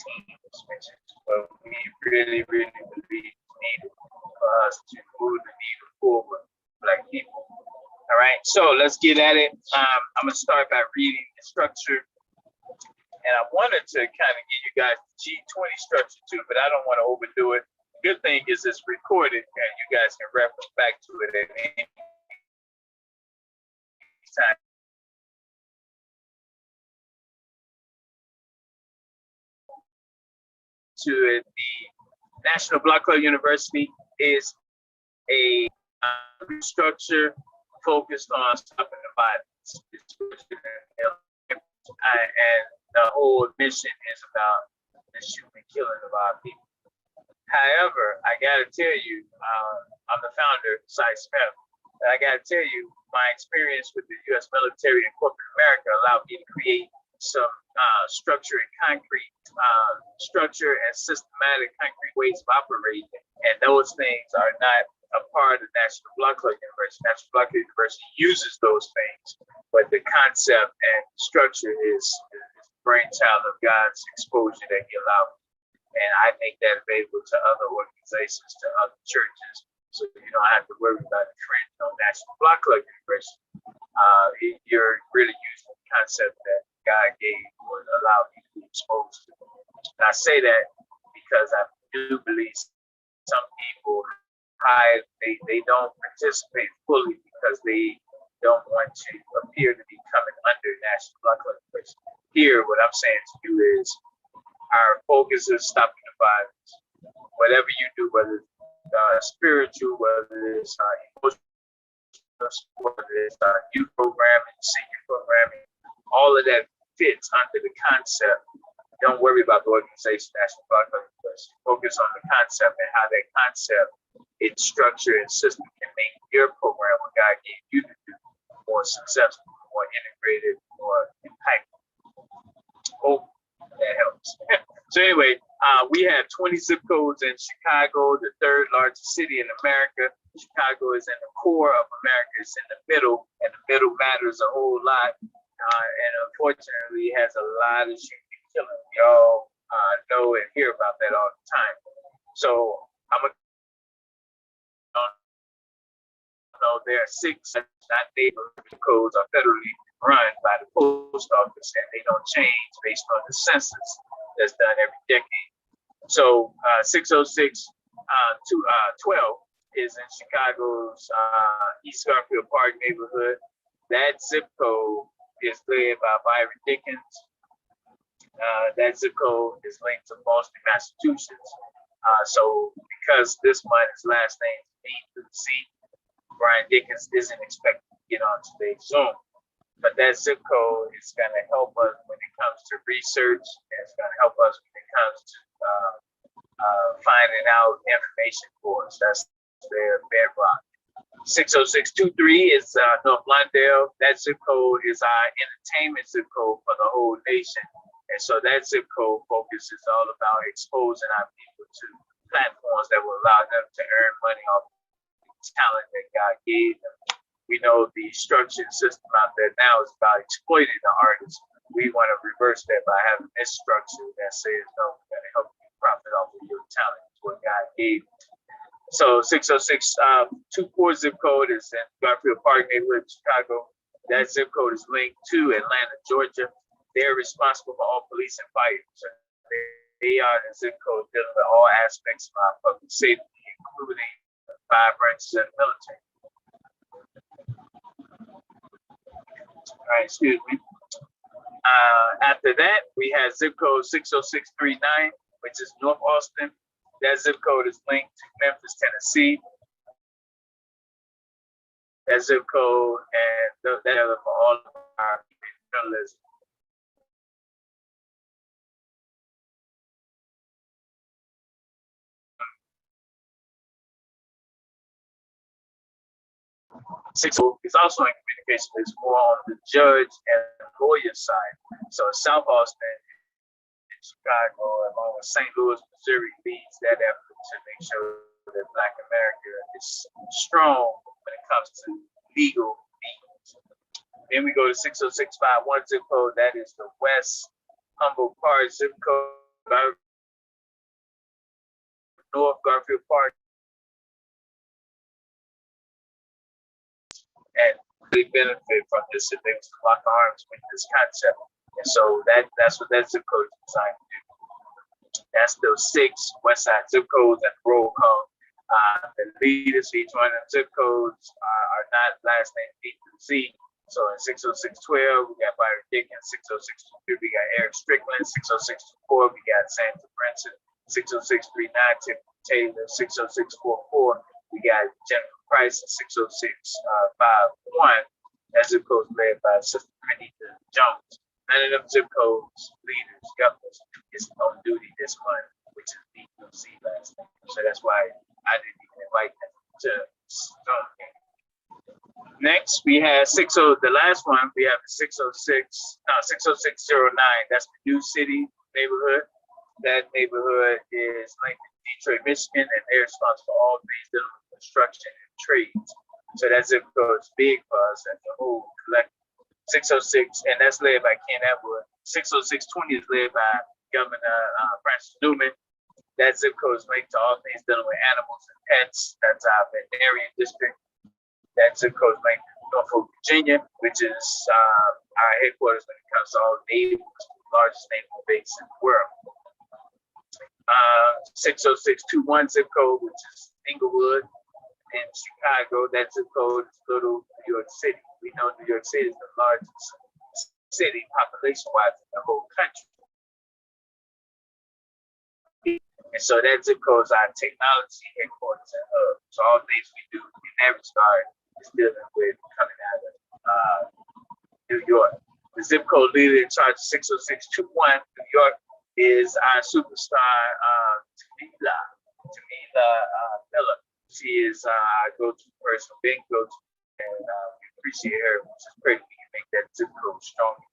teams, which is what we really, really believe is needed for us to move the needle forward, Black people. All right, so let's get at it. I'm gonna start by reading the structure, and I wanted to kind of give you guys the G20 structure too, but I don't want to overdo it. Good thing is it's recorded, and you guys can reference back to it at any time. To it, the National Block Club University is a structure focused on stopping the violence. And the whole mission is about the shooting and killing of our people. However, I gotta tell you, I'm the founder, Cy Smith. I gotta tell you, my experience with the U.S. military and corporate America allowed me to create some structure and concrete, structure and systematic concrete ways of operating. And those things are not a part of National Block Club University. National Block Club University uses those things, but the concept and structure is the brainchild of God's exposure that He allowed. And I make that available to other organizations, to other churches, so you don't have to worry about infringing on National Block Club University. You're really using the concept that God gave or allowed you to be exposed to. And I say that because I do believe some people they don't participate fully because they don't want to appear to be coming under National Block Club University. Here, what I'm saying to you is our focus is stopping the violence. Whatever you do, whether it's spiritual, whether it's emotional, whether it's youth programming, senior programming, all of that fits under the concept. Don't worry about the organization, National Block Club University. Focus on the concept and how that concept, its structure and system can make your program, what God gave you to do, more successful, more integrated, more impactful. Hope that helps. So anyway, we have 20 zip codes in Chicago, the third largest city in America. Chicago is in the core of America. It's in the middle, and the middle matters a whole lot. And unfortunately, it has a lot of shooting and killing. We all know and hear about that all the time. So I'm going to know there are 6 not neighborhood codes are federally run by the post office, and they don't change based on the census that's done every decade. So 606 12 is in Chicago's East Garfield Park neighborhood. That zip code is led by Byron Dickens. That zip code is linked to Boston, Massachusetts. So because this month his last name is B through C, Brian Dickens isn't expected to get on today's Zoom. But that zip code is going to help us when it comes to research. It's going to help us when it comes to finding out information for us. That's their bedrock. 60623 is North Lawndale. That zip code is our entertainment zip code for the whole nation. And so that zip code focuses all about exposing our people to platforms that will allow them to earn money off the talent that God gave them. We know the structured system out there now is about exploiting the artists. We want to reverse that by having this structure that says, no, we're going to help you profit off of your talent. It's what God gave. So 60624 zip code is in Garfield Park neighborhood, Chicago. That zip code is linked to Atlanta, Georgia. They're responsible for all police and fire. So they are the zip code dealing with all aspects of our public safety, including the 5 branches of the military. All right, excuse me. After that, we have zip code 60639, which is North Austin. That zip code is linked to Memphis, Tennessee. That zip code and that for all of our journalism. Is also in communication. It's more on the judge and lawyer side. So South Austin, Chicago, along with St. Louis, Missouri, leads that effort to make sure that Black America is strong when it comes to legal means. Then we go to 60651 zip code. That is the West Humboldt Park zip code. North Garfield Park, and they benefit from this if they was to lock arms with this concept. And so that's what that zip code is designed to do. That's those 6 West Side zip codes and the roll call. The leaders for each one of them zip codes are not last name B through Z. So in 60612, we got Byron Dickens. 60623, we got Eric Strickland. 60624, we got Sandra Brinson. 60639, Tiffany Taylor. 60644, we got Jennifer Price. And 60651, that zip code is led by Sister Renita Jones. None of them zip codes, leaders, governors is on duty this month, which is B through Z last name. So that's why I didn't even invite them to Stone. Next, we have the last one, we have 60609. That's the New City neighborhood. That neighborhood is linked to Detroit, Michigan, and they're responsible for all things dealing with construction and trades. So that zip code is big for us as a whole collective. 606, and that's led by Ken Atwood. 60620 is led by Governor Francis Newman. That zip code is linked to all things dealing with animals and pets. That's our veterinarian district. That zip code is linked to Norfolk, Virginia, which is our headquarters when it comes to all naval, largest naval base in the world. 60621 zip code, which is Inglewood in Chicago. That zip code is Little New York City. We know New York City is the largest city population-wise in the whole country. And so that zip code is our technology headquarters and hub. So all things we do in that regard is dealing with coming out of New York. The zip code leader in charge of 60621 New York is our superstar Tamila Miller. She is our go-to person, big go-to, and we appreciate her, which is great. We can make that zip code stronger.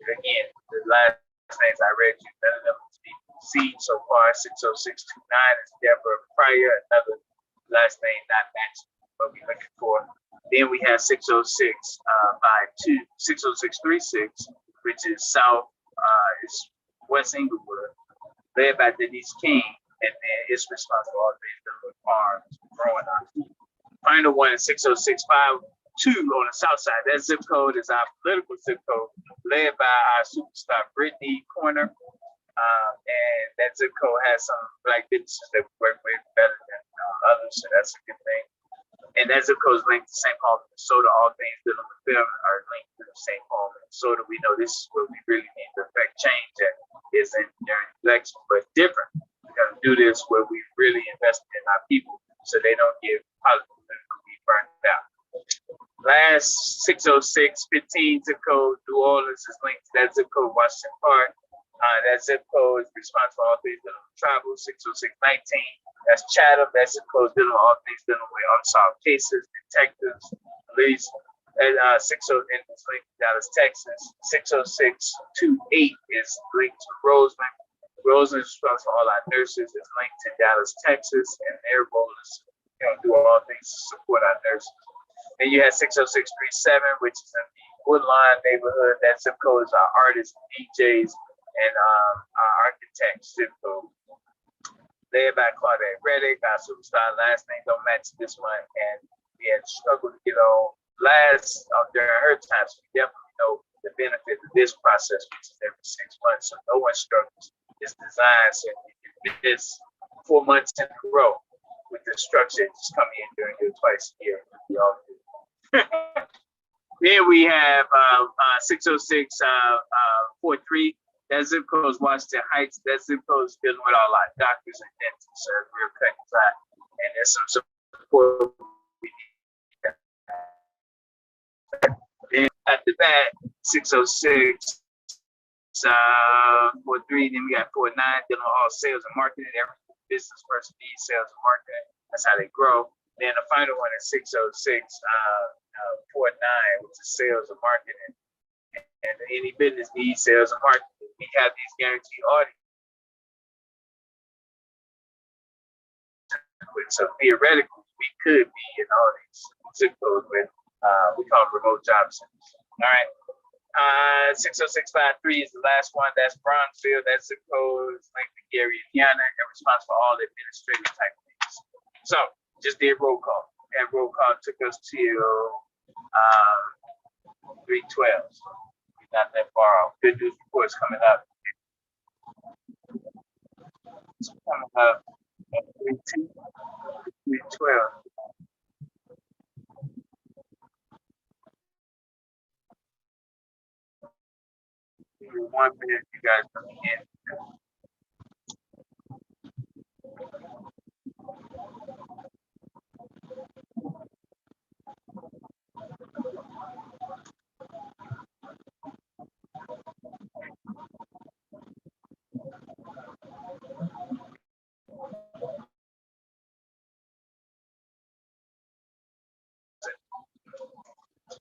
Again, the last names I read you, none of them see so far. 60629 is Deborah Pryor, another last name not matched what we're looking for. Then we have 60636, which is South, is West Inglewood, led by Denise King, and then it's responsible for all things that look farms growing on. Final one is 60652 on the south side. That zip code is our political zip code, led by our superstar Brittany Corner. And that zip code has some black businesses that we work with better than others, so that's a good thing. And that zip code is linked to St. Paul, Minnesota. All things dealing with them are linked to St. Paul, Minnesota. We know this is where we really need to affect change that isn't during elections, but different. We got to do this where we really invest in our people so they don't get politically burned out. Last 60615 zip code, New Orleans is linked to that zip code, Washington Park. That zip code is responsible for all things dealing with travel. 60619, that's Chatham. That zip code is dealing with all things dealing with unsolved cases, detectives, police. And 60 is linked to Dallas, Texas. 60628 is linked to Roseland. Roseland is responsible for all our nurses. It's linked to Dallas, Texas, and their role is do all things to support our nurses. Then you have 60637, which is in the Woodlawn neighborhood. That zip code is our artists, DJs, and our architects zip code. Led by Claudette Reddick, our superstar. Last name don't match this one, and we had struggled to get on during her time. So we definitely know the benefit of this process, which is every 6 months. So no one struggles. It's designed so you can miss 4 months in a row with the structure just coming in during your twice a year. We all do. Then we have 60643. That zip code is Washington Heights. That zip code is dealing with all our doctors and dentists. So we're cutting flat. And there's some support we need. Then after that, 606 43. Then we got 49 dealing with all sales and marketing. Every business person needs sales and marketing. That's how they grow. Then the final one is 60649, which is sales and marketing. And any business needs sales and marketing. We have these guaranteed audiences. So theoretically, we could be in all these zip codes with we call them remote job centers. All right. 60653 is the last one. That's Bronzeville. That's zip code linked to Gary, Indiana, and responsible for all administrative type things. So just did roll call. And roll call took us till 312. So we're not that far off. Good news reports coming up. It's coming up at 312. Give me 1 minute, you guys come in.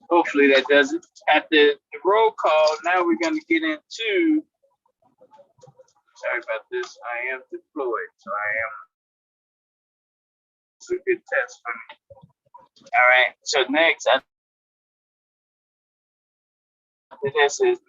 Hopefully that does it. At the roll call, now we're going to get into. Sorry about this. I am deployed, so I am. It's a good test for me. All right. So next, after this is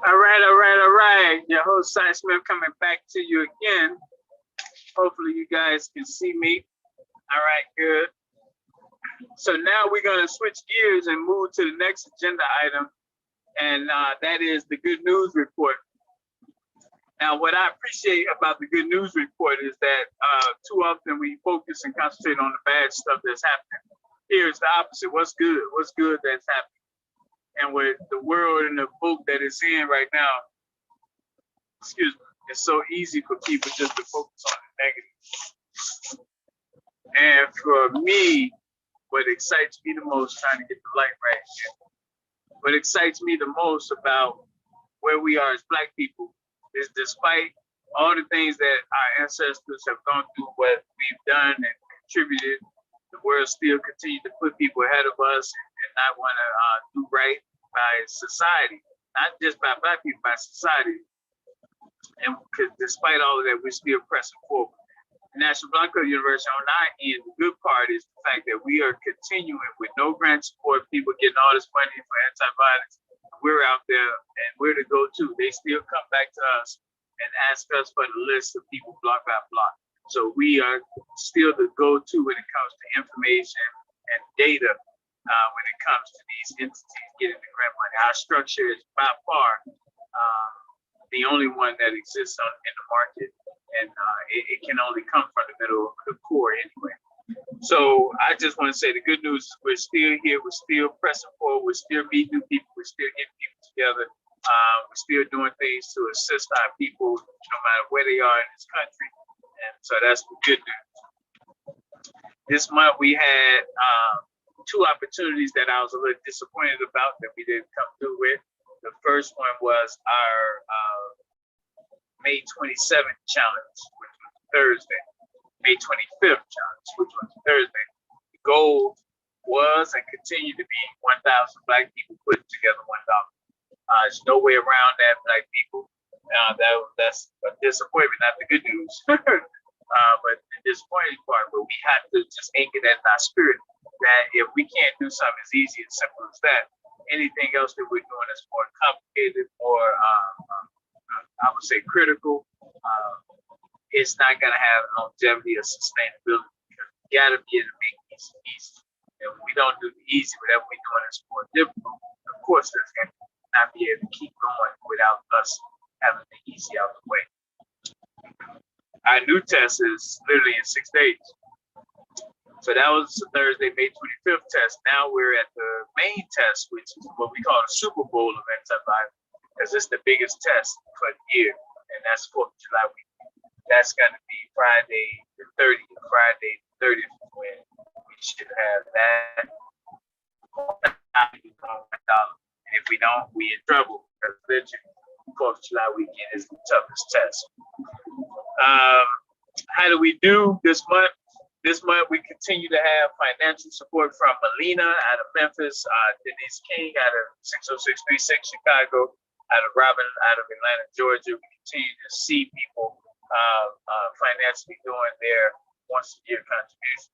All right, all right, all right. Your host, Cy Smith, coming back to you again. Hopefully you guys can see me. All right, good. So now we're going to switch gears and move to the next agenda item, and that is the good news report. Now, what I appreciate about the good news report is that too often we focus and concentrate on the bad stuff that's happening. Here's the opposite. What's good? What's good that's happening? And with the world and the boat that it's in right now, excuse me, it's so easy for people just to focus on the negative. And for me, what excites me the most, trying to get the light right here, what excites me the most about where we are as Black people is despite all the things that our ancestors have gone through, what we've done and contributed, the world still continues to put people ahead of us and not want to do right by society, not just by Black people, by society. And despite all of that, we're still pressing forward. National Black University on our end, the good part is the fact that we are continuing with no grant support, people getting all this money for anti-violence. We're out there and we're the go-to. They still come back to us and ask us for the list of people block by block. So we are still the go-to when it comes to information and data when it comes to these entities getting the grant money. Our structure is by far the only one that exists in the market. And it can only come from the middle of the core anyway. So I just want to say the good news is we're still here, we're still pressing forward, we're still meeting new people, we're still getting people together, we're still doing things to assist our people no matter where they are in this country. And so that's the good news. This month we had two opportunities that I was a little disappointed about that we didn't come through with. The first one was our May 27th challenge, which was Thursday. May 25th challenge, which was Thursday. The goal was and continued to be 1,000 Black people putting together $1. There's no way around that, Black people. That's a disappointment, not the good news. But the disappointing part, but we have to just anchor that in our spirit that if we can't do something as easy and simple as that, anything else that we're doing is more complicated, more I would say critical. It's not going to have longevity or sustainability because we got to be able to make these easy. And we don't do the easy, whatever we're doing is more difficult. Of course, there's going to not be able to keep going without us having the easy out of the way. Our new test is literally in 6 days. So that was Thursday, May 25th test. Now we're at the main test, which is what we call the Super Bowl of anti-violence, because it's the biggest test for the year, and that's 4th of July week. That's going to be Friday the 30th, when we should have that. And if we don't, we in trouble, because literally 4th of July weekend is the toughest test. How do we do this month? This month, we continue to have financial support from Melina out of Memphis, Denise King out of 60636 Chicago, out of Robin out of Atlanta, Georgia. We continue to see people financially doing their once-a-year contribution.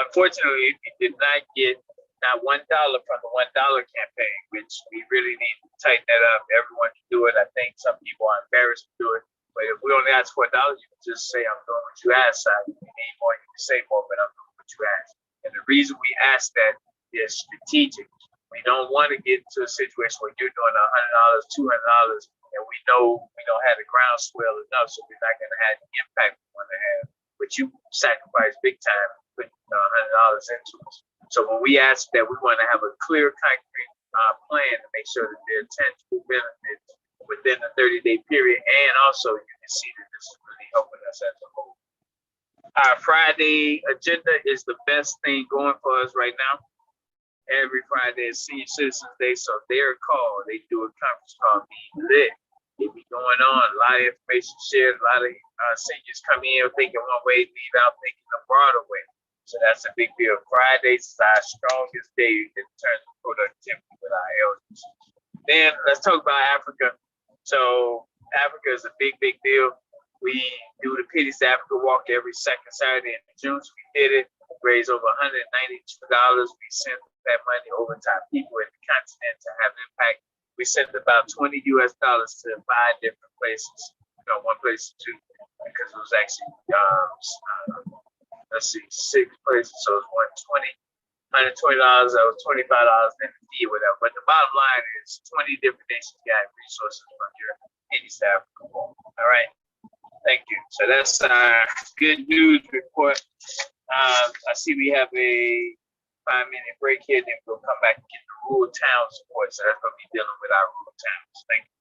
Unfortunately, we did not get not $1 from the $1 campaign, which we really need to tighten that up. Everyone can do it. I think some people are embarrassed to do it. But if we only ask for $1, you can just say, I'm doing what you asked. If you need more, you can say more, but I'm doing what you asked. And the reason we ask that is strategic. We don't want to get into a situation where you're doing $100, $200, and we know we don't have the groundswell enough, so we're not going to have the impact we want to have. But you sacrifice big time putting $100 into us. So when we ask that, we want to have a clear, concrete plan to make sure that there are tangible benefits within the 30-day period, and also you can see that this is really helping us as a whole. Our Friday agenda is the best thing going for us right now. Every Friday is Senior Citizens Day, so their call, they do a conference call, Be Lit. It be going on, a lot of information shared, a lot of seniors come in thinking one way, leave out thinking a broader way. So that's a big deal. Fridays is our strongest day in terms of productivity with our elders. Then let's talk about Africa. So Africa is a big, big deal. We do the Pity Africa Walk every second Saturday in June. So we did it, raised over $192. We sent that money over to our people in the continent to have impact. we sent about $20 to 5 different places. One place to 2, because it was actually let's see, 6 places, so it was $120. That was $25 in the fee, whatever. But the bottom line is 20 different nations got resources from your East Africa. All right. Thank you. So that's our good news report. I see we have a 5-minute break here, then we'll come back and get the rural town support. So that's going to be dealing with our rural towns. Thank you.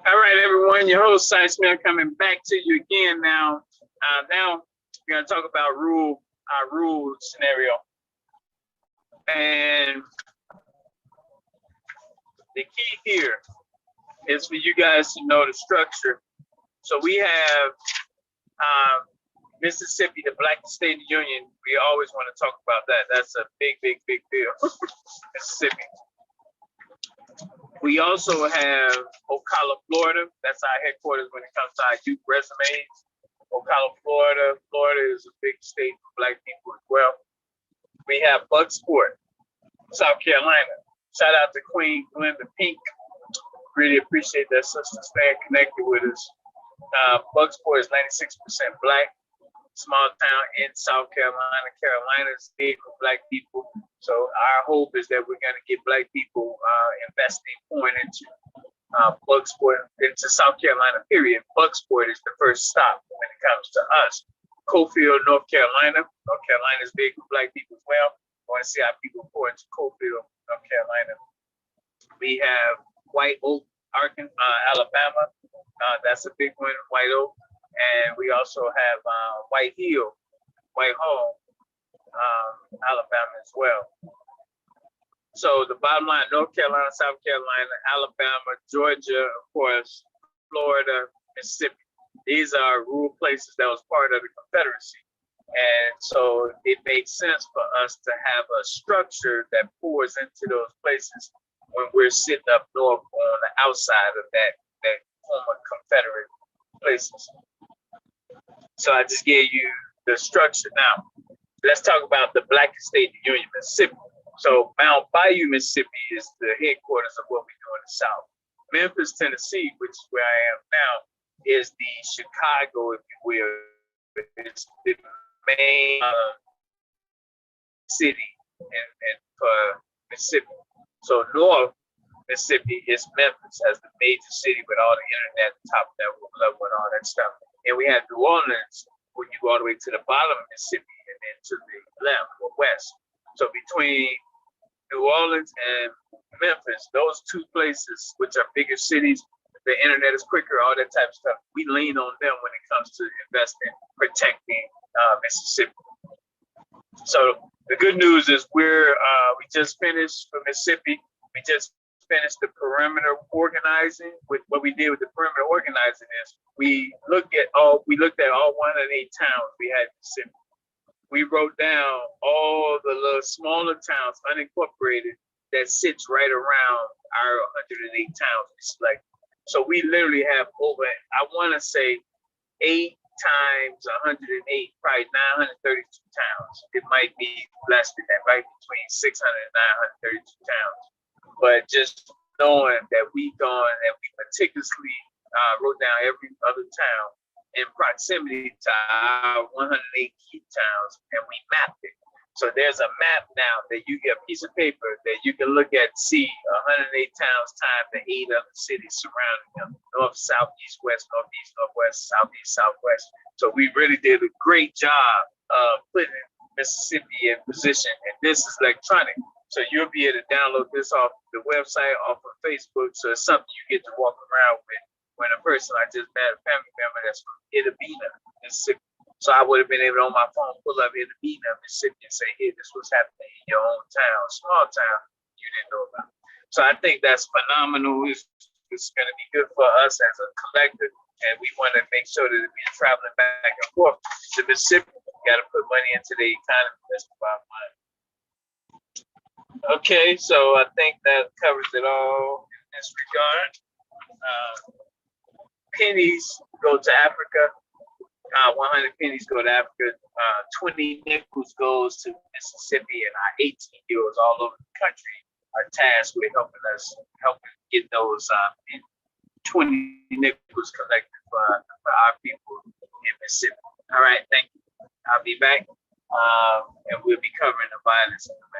All right, everyone, your host, Cy Smith, coming back to you again now. Now, we're going to talk about our rule scenario. And the key here is for you guys to know the structure. So we have Mississippi, the Black State of the Union. We always want to talk about that. That's a big, big, big deal. Mississippi. We also have Ocala, Florida. That's our headquarters when it comes to our youth resumes. Ocala, Florida. Florida is a big state for Black people as well. We have Bucksport, South Carolina. Shout out to Queen Glenda Pink. Really appreciate that sister staying connected with us. Bucksport is 96% Black. Small town in South Carolina. Carolina is big for Black people. So our hope is that we're going to get Black people investing, pouring into Bucksport, into South Carolina, period. Bucksport is the first stop when it comes to us. Cofield, North Carolina. North Carolina is big for Black people as well. I want to see how people pour into Cofield, North Carolina. We have White Oak, Alabama. That's a big one, White Oak. And we also have White Hall, Alabama as well. So the bottom line, North Carolina, South Carolina, Alabama, Georgia, of course, Florida, Mississippi. These are rural places that was part of the Confederacy. And so it makes sense for us to have a structure that pours into those places when we're sitting up north on the outside of that former Confederate places. So I just gave you the structure. Now, let's talk about the blackest state in the Union, Mississippi. So Mount Bayou, Mississippi is the headquarters of what we do in the South. Memphis, Tennessee, which is where I am now, is the Chicago, if you will. It's the main city in Mississippi. So North Mississippi is Memphis as the major city with all the internet, top level, and all that stuff. And we have New Orleans, when you go all the way to the bottom of Mississippi and then to the left or west. So between New Orleans and Memphis, those two places, which are bigger cities, the internet is quicker, all that type of stuff. We lean on them when it comes to investing, protecting Mississippi. So the good news is we just finished for Mississippi. We just finished the perimeter organizing. With what we did with the perimeter organizing is we looked at all 108 towns we had in Mississippi. We wrote down all the little smaller towns, unincorporated, that sits right around our 108 towns we selected. So we literally have over, I want to say 8 times 108, probably 932 towns. It might be less than that, right? Between 600 and 932 towns. But just knowing that we meticulously wrote down every other town in proximity to our 108 key towns, and we mapped it. So there's a map now that you get a piece of paper that you can look at, see 108 towns times the 8 other cities surrounding them, north, south, east, west, northeast, northwest, southeast, southwest. So we really did a great job of putting Mississippi in position, and this is electronic. So you'll be able to download this off the website, off of Facebook. So it's something you get to walk around with. When a person I just met, a family member that's from Itabena, Mississippi. So I would have been able to, on my phone, pull up Itabena, Mississippi, and say, hey, this was happening in your own town, small town you didn't know about. So I think that's phenomenal. It's going to be good for us as a collective. And we want to make sure that we're traveling back and forth to Mississippi. We got to put money into the economy. That's the bottom line. Okay, so I think that covers it all in this regard. Pennies go to Africa. 100 pennies go to Africa. 20 nickels goes to Mississippi, and our 18-year-olds all over the country are tasked with helping get those 20 nickels collected for our people in Mississippi. All right, thank you. I'll be back, and we'll be covering the violence in America.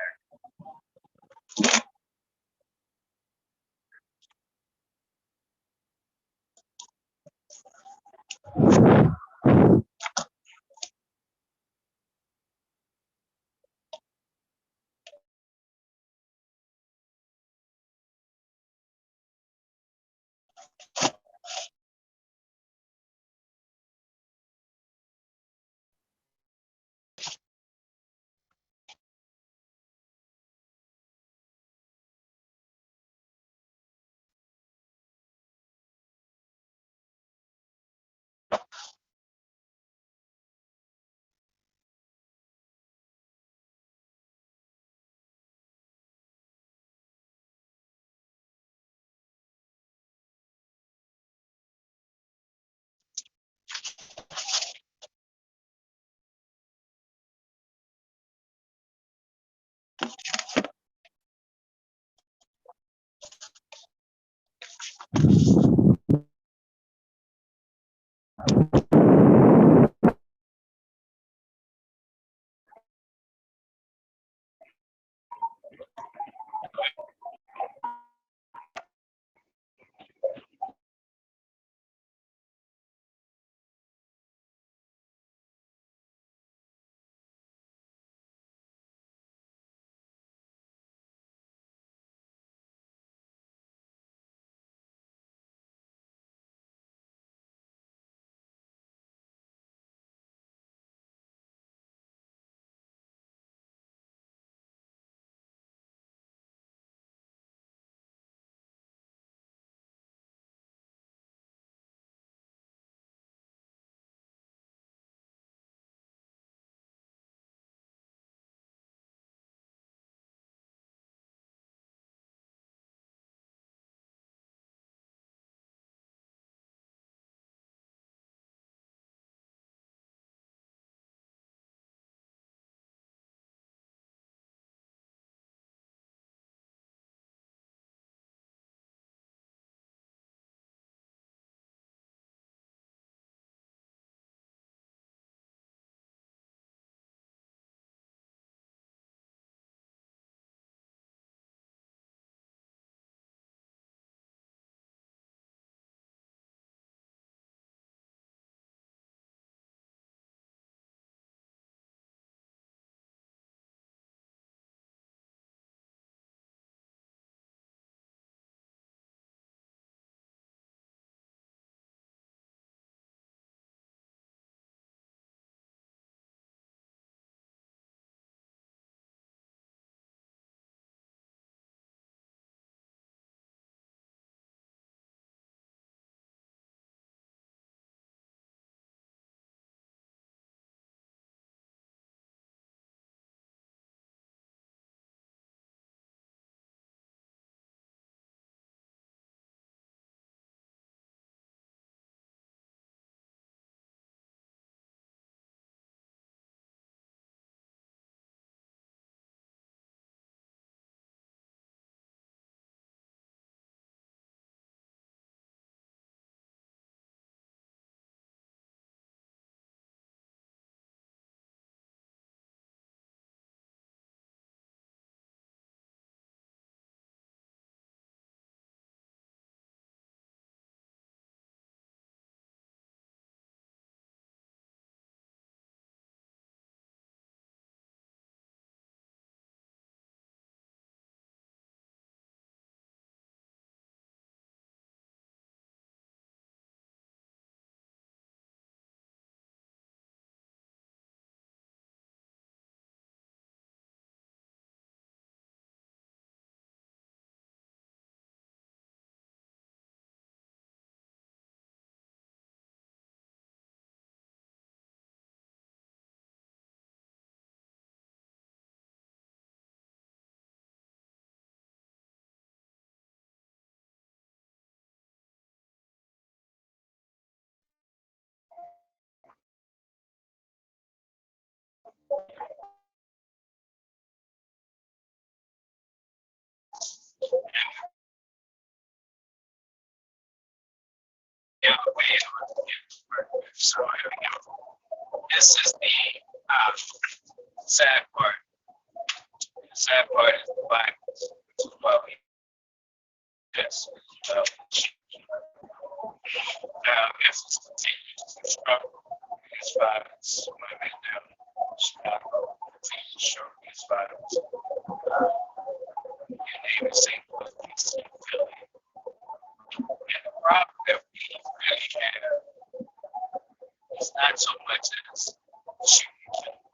Yeah, so here we go. This is the sad part. The sad part is the violence, which is why we this. As this continues to struggle against violence, women now in Chicago continue to struggle against violence. Your name is St. Louis, DC, Philly. And the problem that we really have is not so much as shooting and killing.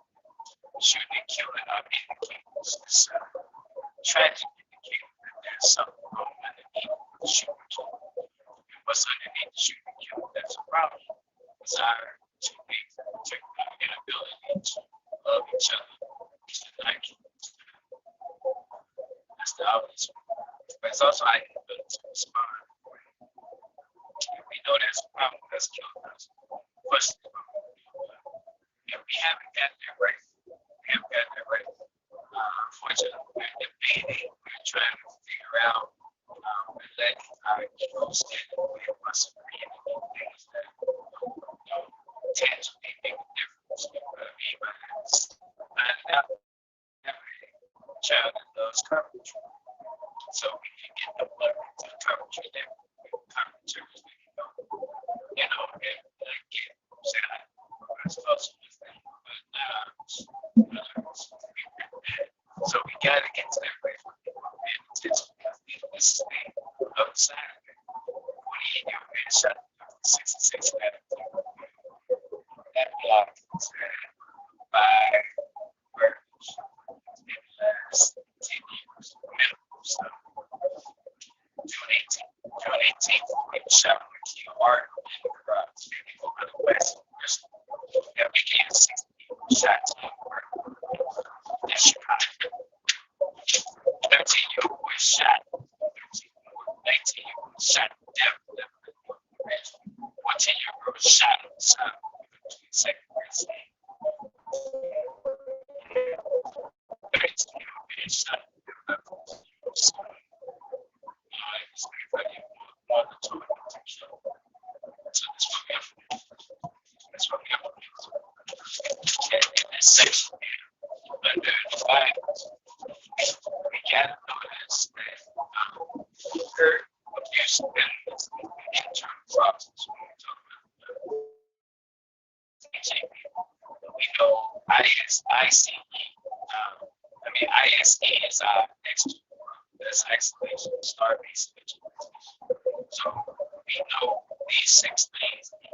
Shooting and killing are indicators. It's a tragic indicator that there's something wrong underneath the shooting and killing. And what's underneath the shooting and killing, that's a problem. Desire to be, to inability to love each other, to like, that's the obvious one. But it's also our inability to respond. And we know that's a problem that's killing us. Question about and we haven't got that right. We haven't got that right. Unfortunately, we're debating, we're trying to figure out, we're letting our ego stay I have a child that loves carpentry, so we can get the blood into the carpentry there. Carpenters, and get, say, I suppose, but so we got to get to that place where people are paying attention because this is the other side of it. 28-year man shot 66 that block is by murders in the last 10 years minimum. So June 18th, he was shot on a key art in the garage. Maybe over the west. That weekend, 60 people shot to the murder in Chicago. 13-year-old boy shot. 19-year-old shot to death. 14-year-old shot on the side between second grade state. 13-year-old man shot to death. Mother told him to kill. So that's what we have to do. That's what we have to do. And in this section here, under the flag, we gotta notice that hurt, abuse, and benefits in the internal process when we talk about HIV. We know ISE is our next that's isolation, star-based vigilance. So we know these 6 things we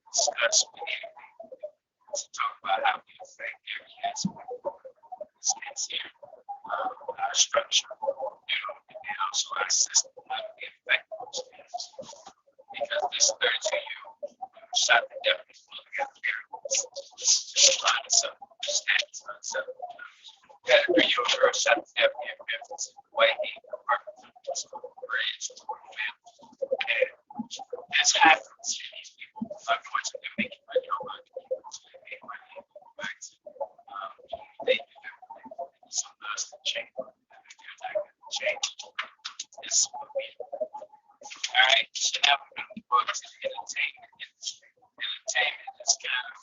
discuss with anything to talk about how we affect every aspect of this case here, our structure, and also our system, how do we affect those things. Because this 32-year-old shot to death is looking at the miracles. There's a lot of stuff, stats on stuff. We had a 3-year-old girl shot to death in Memphis, White Haven apartment complex on the bridge, and this happens to these people. Unfortunately, they're making money on my people, so they make money and go back to they do something else to change. They're not going to change. This is what we do. All right, so now we're going to go to the entertainment industry. Entertainment is kind of,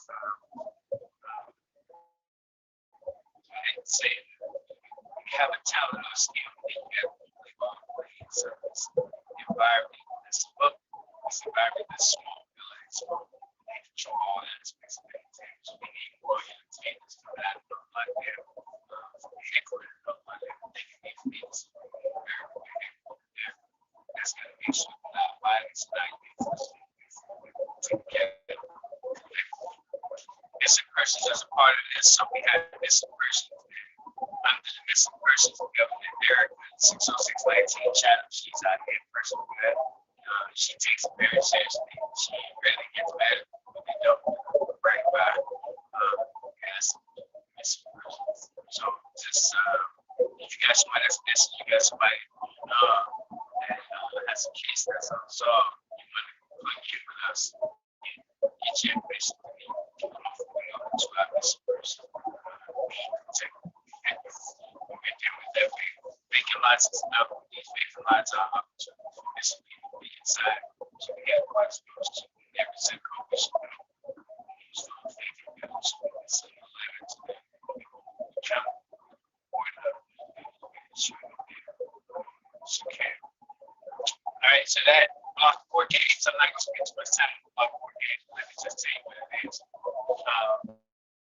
I hate to say it, we have a talent or skill that you have to play ball, play in service. Environment, this book, this environment, this small village, they control all aspects of entertainment. So we need more entertainers coming out of the blood there, from the headquarters of the blood there. They can be feeds there. That's going to be something not violence, not together. Missing persons as a part of this, so we have missing persons. Under the missing persons government, Erica 60619 Chatham, she's our head person for that. She takes it very seriously. She really gets mad when we don't right by as missing persons. So just if you got somebody that's missing, you got somebody that has a case that's unsolved, you want to get with us, get your information to me, to our missing person. When we're dealing with that, we're making lots of stuff. These vacant lots are opportunities for missing people to be inside. So we have quite a few to every zip code we should know. Use those vacant bills. So we can send a letter to them. Count or all right, so that block 4 games. I'm not going to spend too much time on block 4 games. Let me just tell you what it is.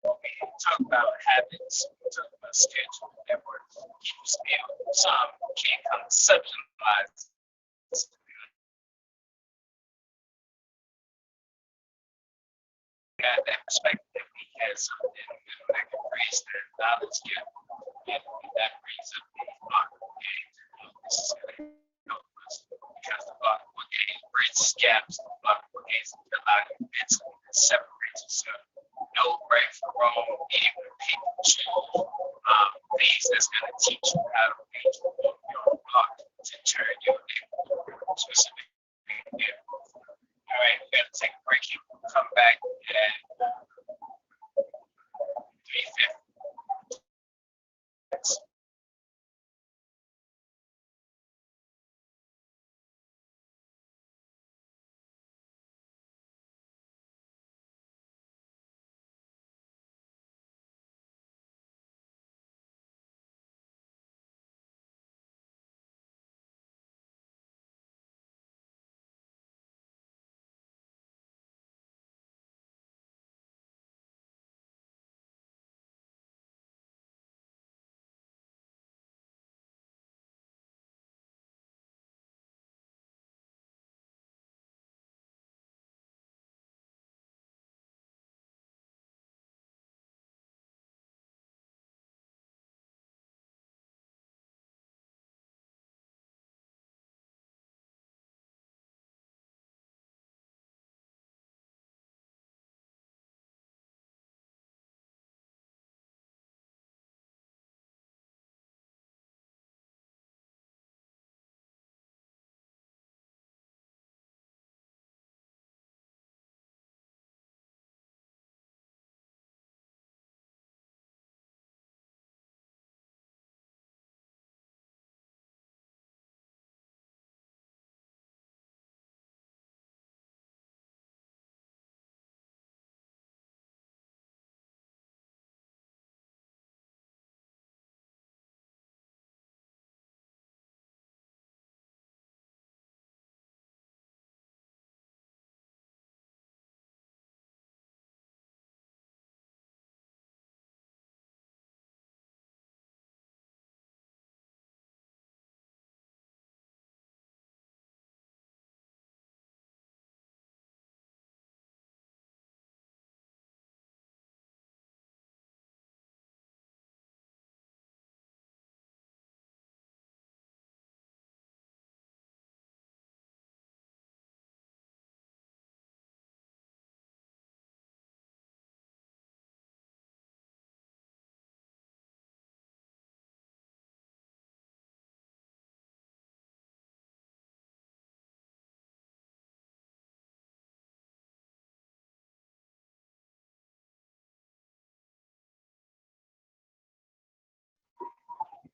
We talk about habits, we talk about schedule, network, keep still. Some can conceptualize. Got that perspective, we had something in the middle that can raise that knowledge gap, and that brings up the block 4 games. This is going to help us because the block 4 games bridges gaps, the block 4 games allow you mentally to separate yourself. No right from wrong, even people choose things that's going to teach you how to reach your block to turn your specific there. All right, we got to take a break here. We'll come back at 3:50.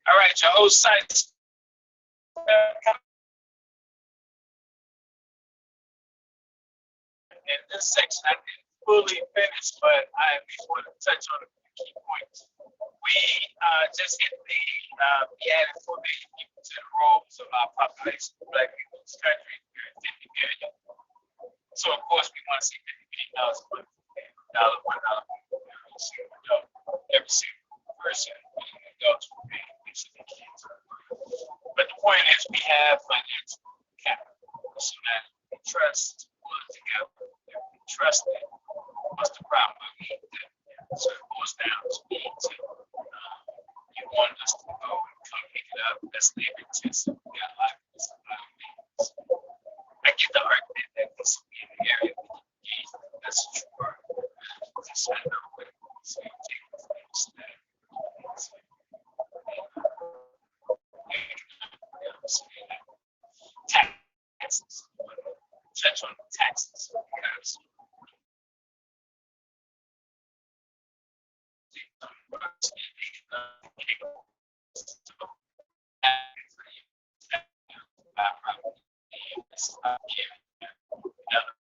All right, your host site. In this section, I didn't fully finish, but I at least want to touch on a few key points. We just hit we added 4 million people to the rolls of our population. Black people in this country, we're at 50 million. So, of course, we want to see $50 million $1, every single person, adults, will pay attention to kids. But the point is, we have financial capital. So that we trust one together. If we trust it, what's the problem? So it boils down to me to you want us to go and come pick it up. Let's leave it to some we got a lot of this. I get the argument that this will be an area we can engage in. That's a true argument. Just I know what it is. So you take the things that taxes. Touch on taxes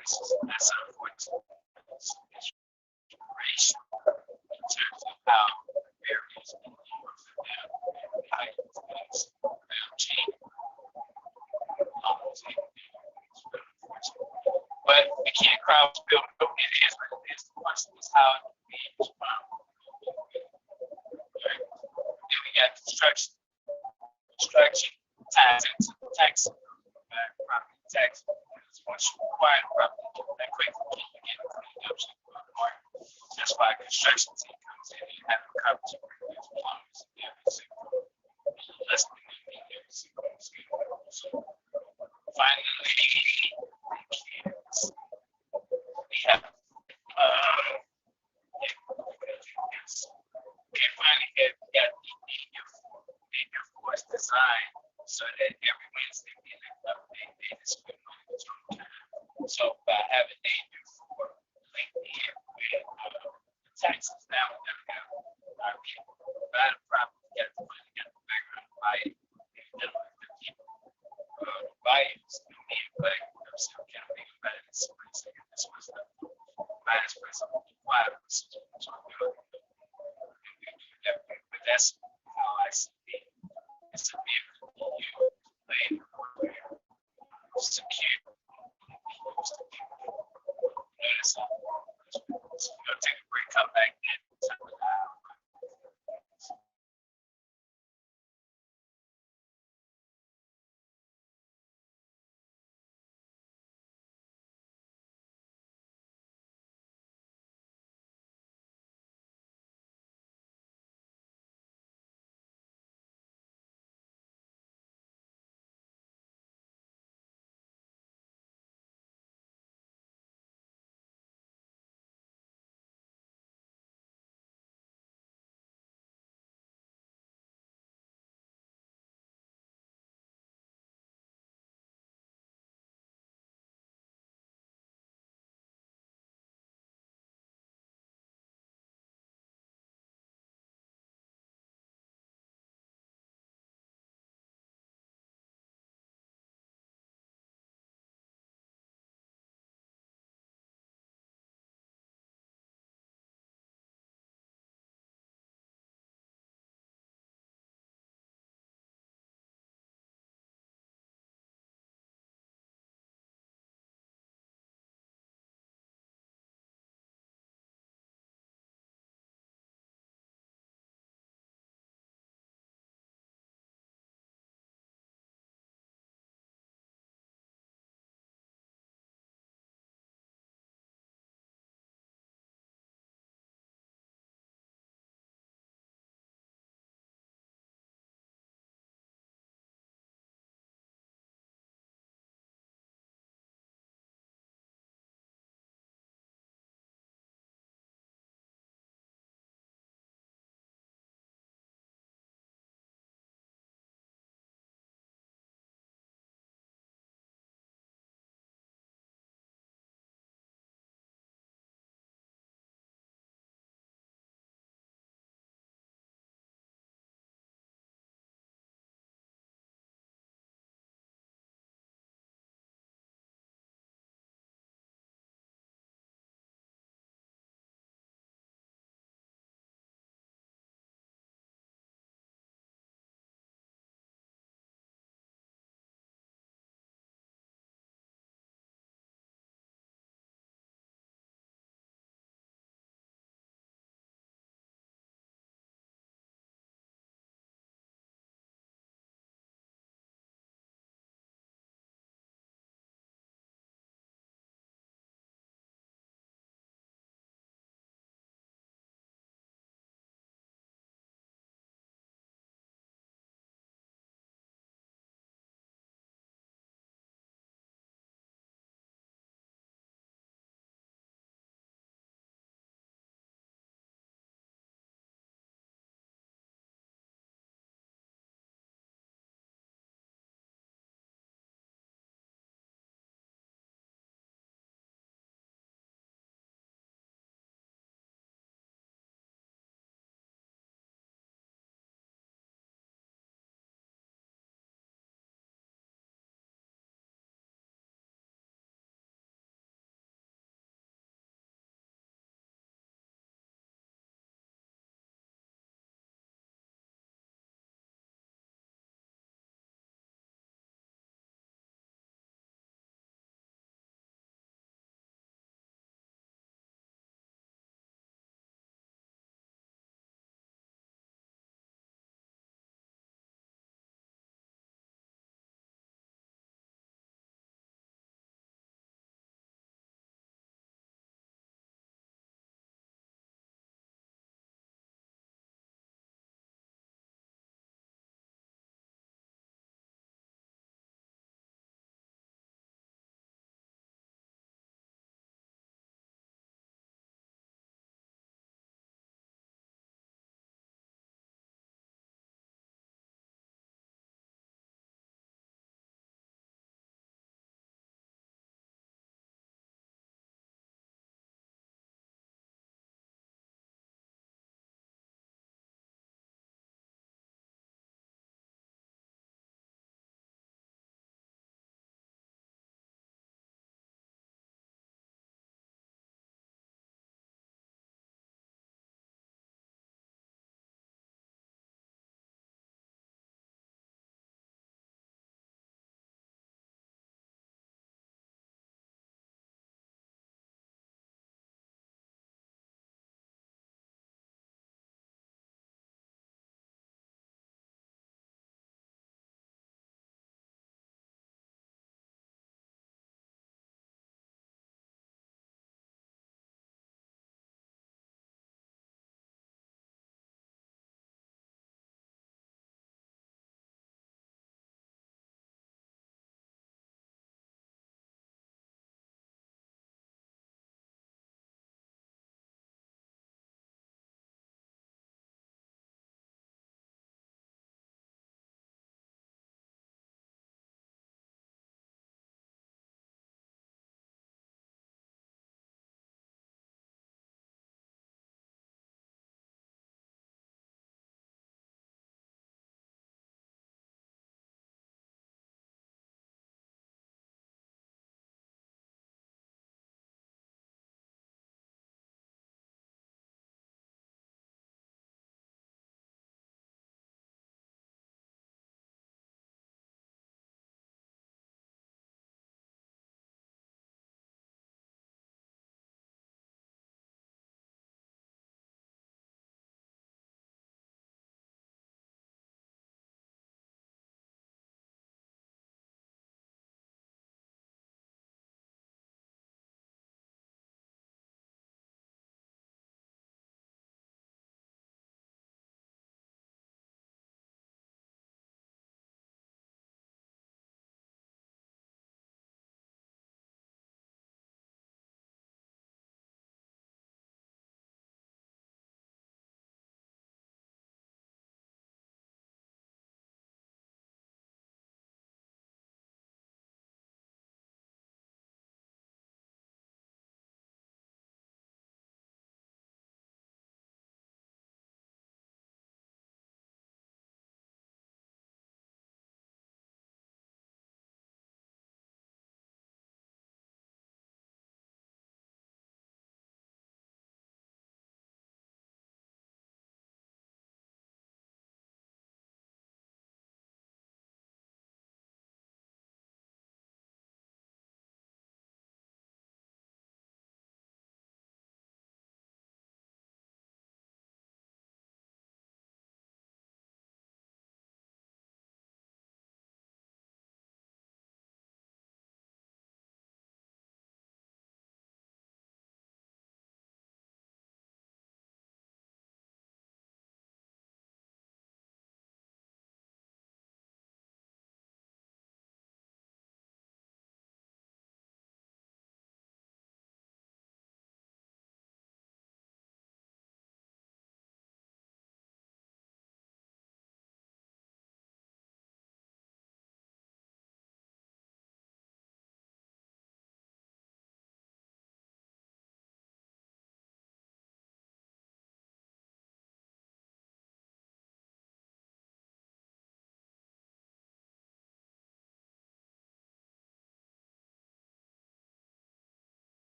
because that's unfortunate. It's racial in terms of how various people have changed. But we can't crowd build. It is what it is. The question is how it will be responded. Right? Then we got construction, ties into tax, property tax. Once you acquire property, that quickly you get cleaned up. That's why construction team comes in and have a coverage agreement with plumbers and every single less than every single mosquito. So finally, we have finally got the force design so that every Wednesday we they display on time. So by having danger for late in the year with taxes now, we never have our people buy the property, got the money, got the background to buy it, and then the people buy it, still need it, but so can't think about it this way. So this was the minus person why this is what we're doing. But that's how I see it. It's a vehicle you play secure. Notice how take a break, come back in.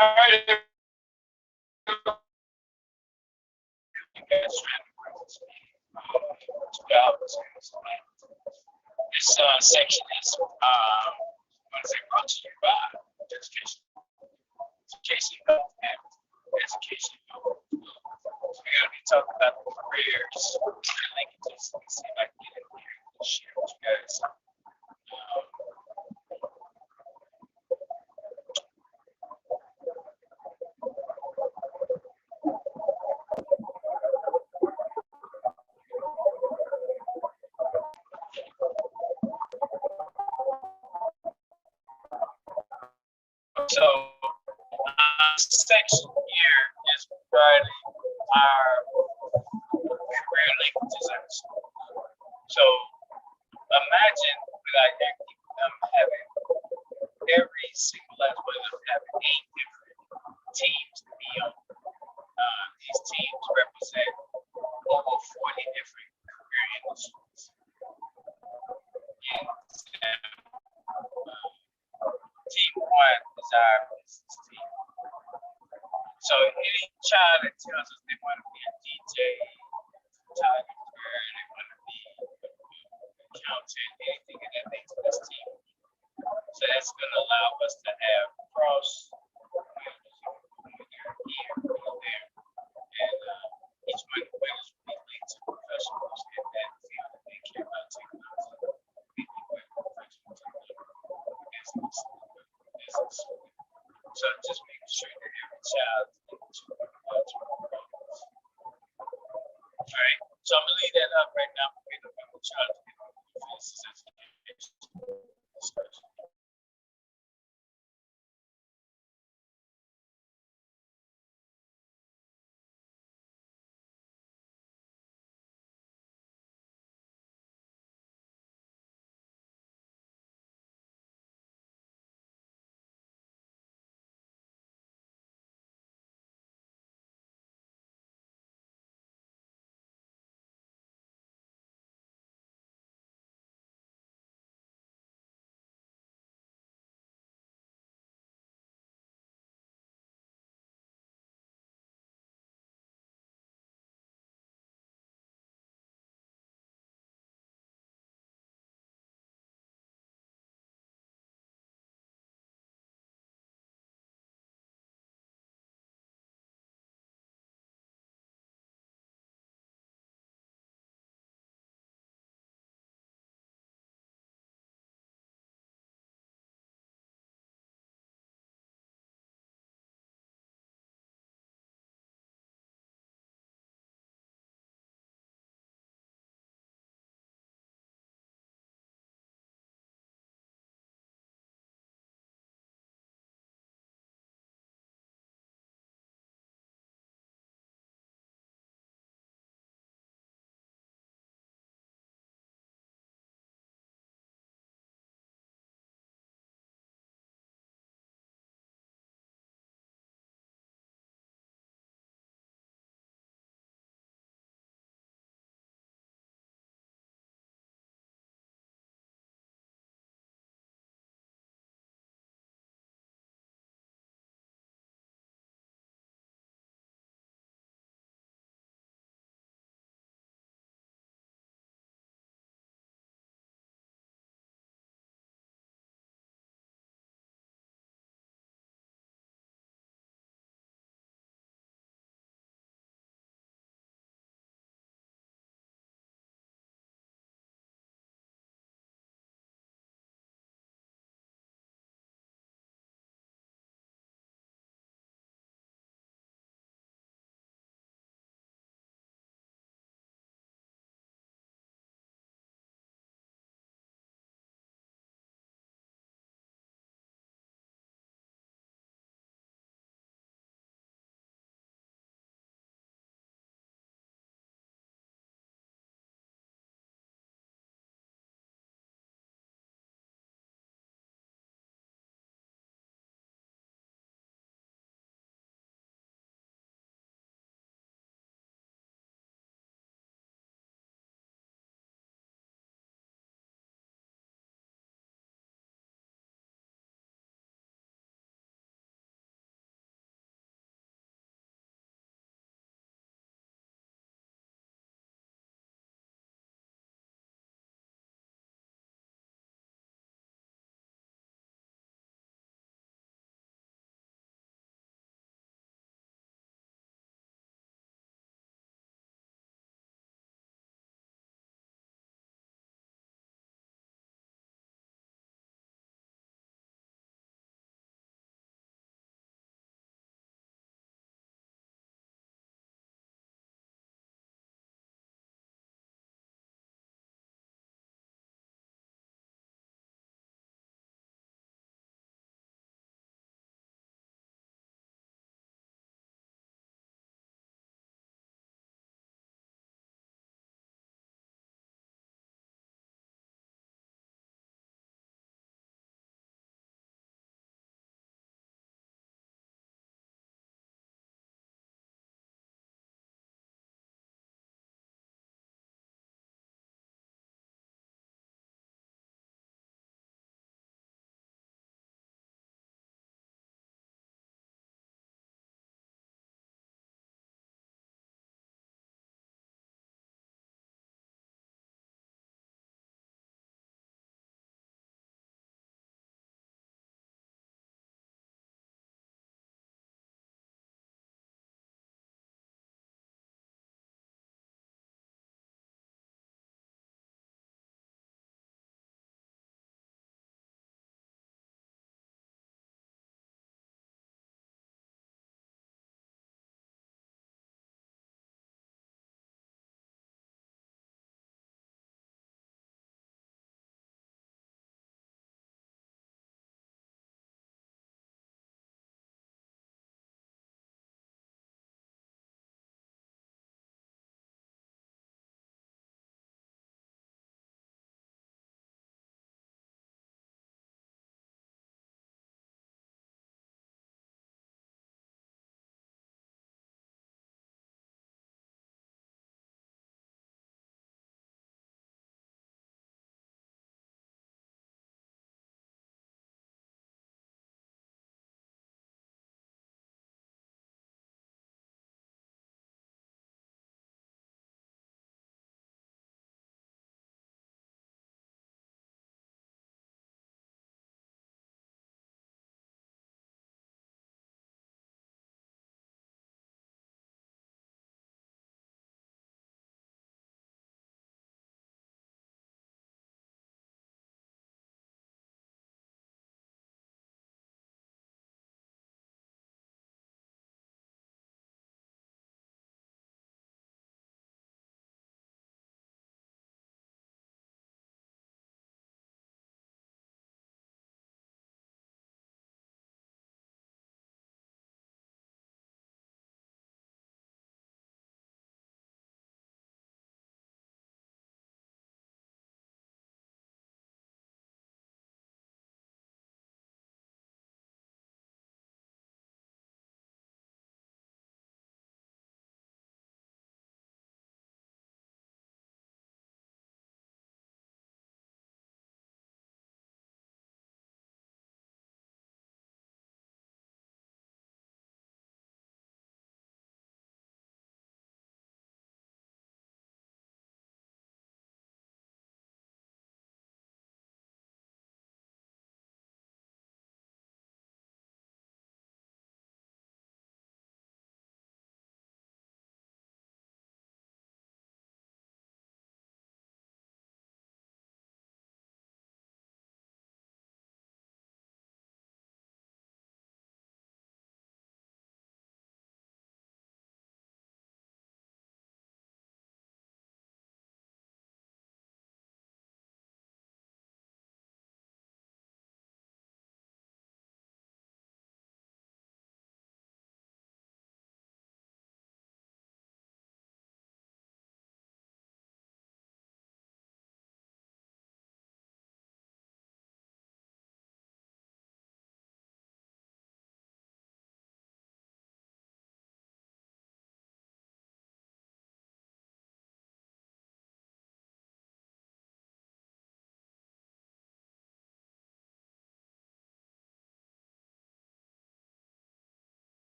All right. You guys trying to bring this 2 hours. This section is what is it brought to you by education. Education health and education health. So we're gonna be talking about the careers and linkages. Let me see if I can get in here and share with you guys. So section here is regarding our career linkages. So imagine like I'm having every single last one of them having 8 different teams to be on. These teams represent over 40 different career industries. Team 1 is our business team. So any child that tells us they want to be a DJ, photographer, they want to be an accountant, anything of that nature, this team. So that's going to allow us to have cross here, there, and each one of the winners will be linked to professionals in that field that they care about technology. So just making sure that every child is linked to programs. All right, so I'm gonna leave that up right now. I'm gonna charge